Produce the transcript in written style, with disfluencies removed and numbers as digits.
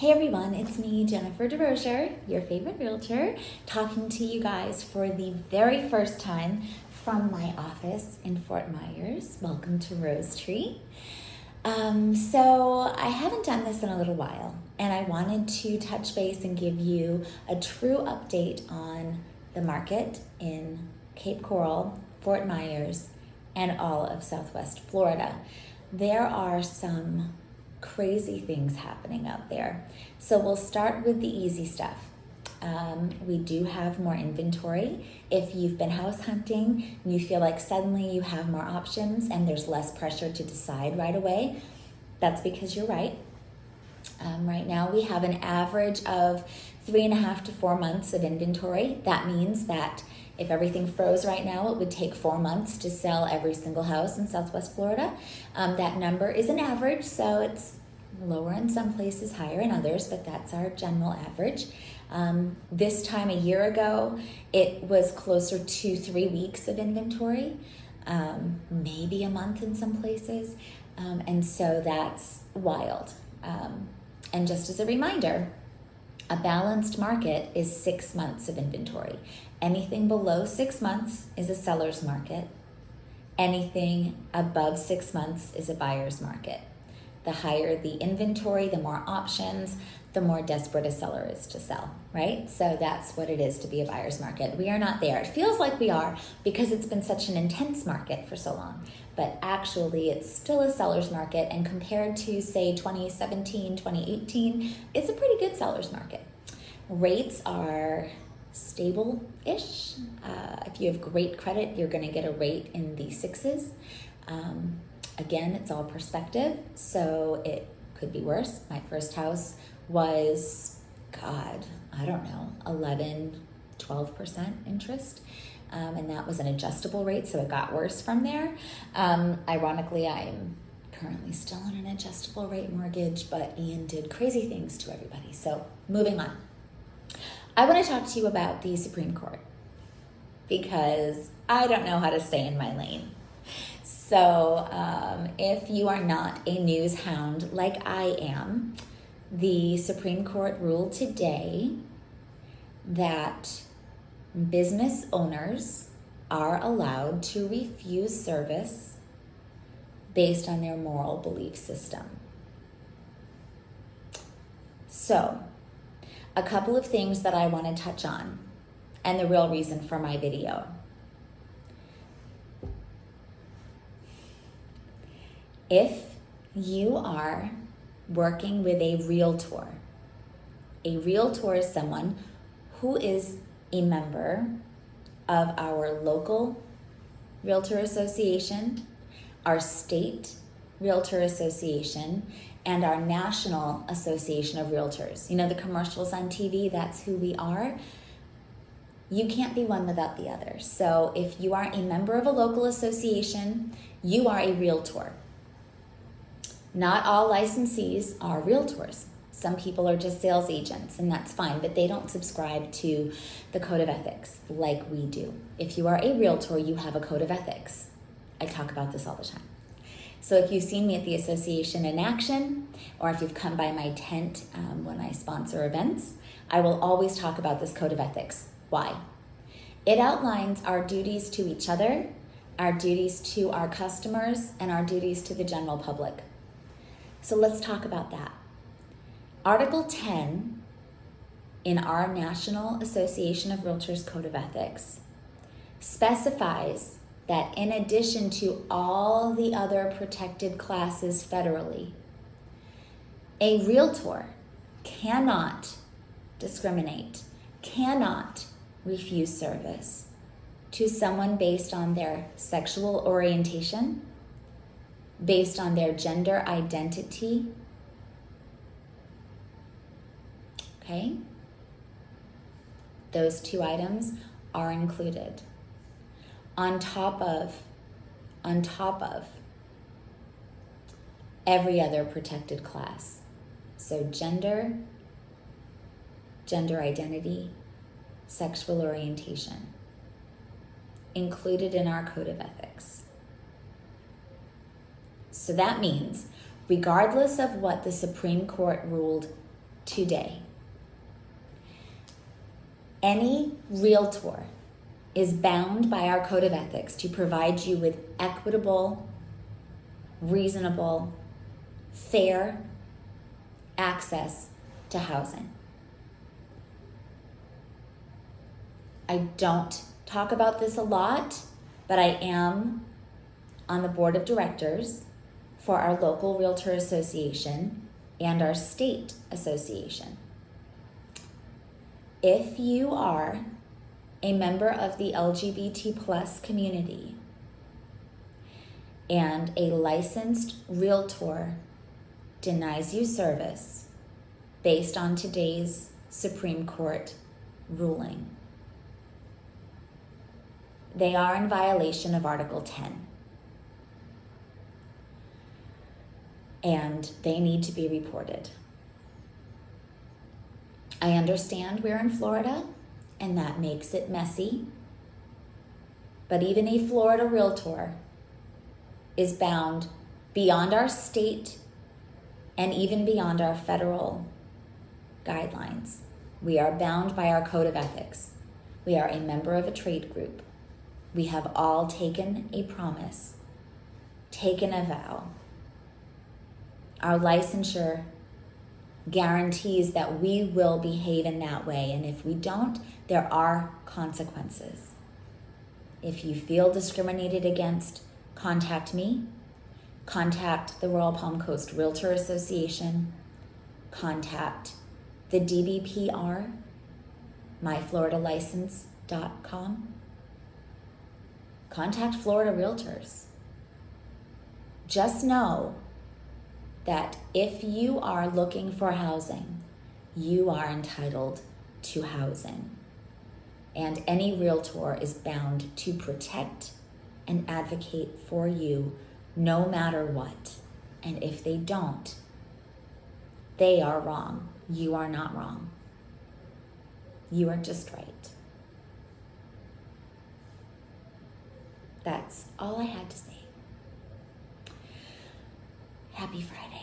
Hey everyone, it's me, Jennifer DeRozier, your favorite realtor, talking to you guys for the very first time from my office in Fort Myers. Welcome to Rose Tree. So I haven't done this in a little while, and I wanted to touch base and give you a true update on the market in Cape Coral, Fort Myers, and all of Southwest Florida. There are some crazy things happening out there. So we'll start with the easy stuff. We do have more inventory. If you've been house hunting and you feel like suddenly you have more options and there's less pressure to decide right away, that's because you're right. Right now we have an average of 3.5 to 4 months of inventory. That means that if everything froze right now, it would take 4 months to sell every single house in Southwest Florida. That number is an average, so it's lower in some places, higher in others, but that's our general average. This time a year ago, it was closer to 3 weeks of inventory, maybe a month in some places, and so that's wild. And just as a reminder, a balanced market is 6 months of inventory. Anything below 6 months is a seller's market. Anything above 6 months is a buyer's market. The higher the inventory, the more options, the more desperate a seller is to sell, right? So that's what it is to be a buyer's market. We are not there. It feels like we are because it's been such an intense market for so long, but actually it's still a seller's market, and compared to say 2017, 2018, it's a pretty good seller's market. Rates are stable-ish. If you have great credit, you're gonna get a rate in the sixes. Again, it's all perspective, so it could be worse. My first house was, 11, 12% interest. And that was an adjustable rate, so it got worse from there. Ironically, I'm currently still on an adjustable rate mortgage, but Ian did crazy things to everybody. So moving on. I want to talk to you about the Supreme Court because I don't know how to stay in my lane. So if you are not a news hound like I am, the Supreme Court ruled today that business owners are allowed to refuse service based on their moral belief system. So, a couple of things that I want to touch on, and the real reason for my video. If you are working with a realtor is someone who is a member of our local realtor association, our state realtor association, and our national association of realtors. You know the commercials on TV, that's who we are. You can't be one without the other. So if you are a member of a local association, you are a realtor. Not all licensees are realtors. Some people are just sales agents, and that's fine, but they don't subscribe to the code of ethics like we do. If you are a realtor, you have a code of ethics. I talk about this all the time. So if you've seen me at the association in action, or if you've come by my tent when I sponsor events, I will always talk about this code of ethics. Why? It outlines our duties to each other, our duties to our customers, and our duties to the general public. So let's talk about that. Article 10 in our National Association of Realtors Code of Ethics specifies that in addition to all the other protected classes federally, a realtor cannot discriminate, cannot refuse service to someone based on their sexual orientation, based on their gender identity. Okay? Those two items are included. On top of every other protected class. So gender identity, sexual orientation, included in our code of ethics. So that means, regardless of what the Supreme Court ruled today. Any realtor is bound by our code of ethics to provide you with equitable, reasonable, fair access to housing. I don't talk about this a lot, but I am on the board of directors for our local Realtor Association and our state association. If you are a member of the LGBT plus community and a licensed realtor denies you service based on today's Supreme Court ruling, they are in violation of Article 10. And they need to be reported. I understand we're in Florida, and that makes it messy. But even a Florida realtor is bound beyond our state and even beyond our federal guidelines. We are bound by our code of ethics. We are a member of a trade group. We have all taken a promise, taken a vow. Our licensure guarantees that we will behave in that way, and if we don't, there are consequences. If you feel discriminated against, contact me, contact the Royal Palm Coast Realtor Association, contact the DBPR, myfloridalicense.com, contact Florida Realtors. Just know that if you are looking for housing, you are entitled to housing. And any realtor is bound to protect and advocate for you no matter what. And if they don't, they are wrong. You are not wrong. You are just right. That's all I had to say. Happy Friday.